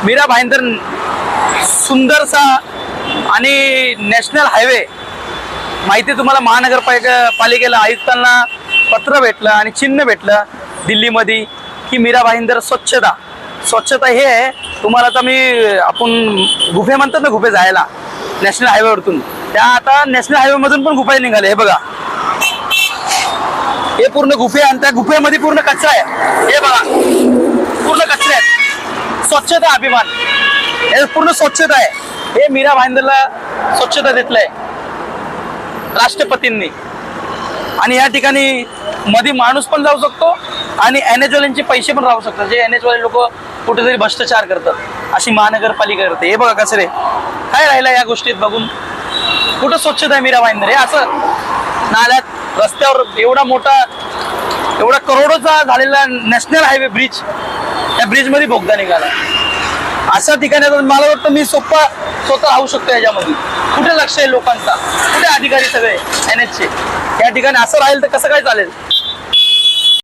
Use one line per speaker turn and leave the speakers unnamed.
मीरा भाईंदर सुंदरसा आणि national highway माहिती तुम्हाला महानगरपालिकेला आयुक्तांना पत्र भेटलं आणि चिन्ह भेटलं दिल्लीमध्ये की मीरा भाईंदर स्वच्छता हे आहे तुम्हाला. आता आपण गुफे म्हणतात ना, गुफे जायला नॅशनल हायवेवरतून, त्या आता नॅशनल हायवे मधून पण गुफे निघाले. हे बघा, हे पूर्ण गुफे आणि त्या गुफेमध्ये पूर्ण कचरा आहे. हे बघा पूर्ण कचरा आहे. स्वच्छता अभिमान, हे पूर्ण स्वच्छता आहे. हे मीरा भाईंदरला स्वच्छता देतलंय राष्ट्रपतींनी. आणि या ठिकाणी मध्ये माणूस पण जाऊ शकतो आणि NH वाल्यांचे पैसे पण राहू शकतात. जे NH वाले लोक कुठेतरी भ्रष्टाचार करतात, अशी महानगरपालिका करते. हे बघा कचरे, काय राहिला या गोष्टीत बघून. कुठं स्वच्छता आहे मीरा भाईंदर? हे असं नाल्यात रस्त्यावर एवढा करोडोचा झालेला नॅशनल हायवे ब्रिज, त्या ब्रिज मध्ये बोगदा निघाला. अशा ठिकाणी मला वाटतं मी स्वतः राहू शकतो याच्यामध्ये. कुठे लक्ष आहे लोकांचा? कुठे अधिकारी सगळे NH चे? या ठिकाणी असं राहील तर कसं काय चालेल?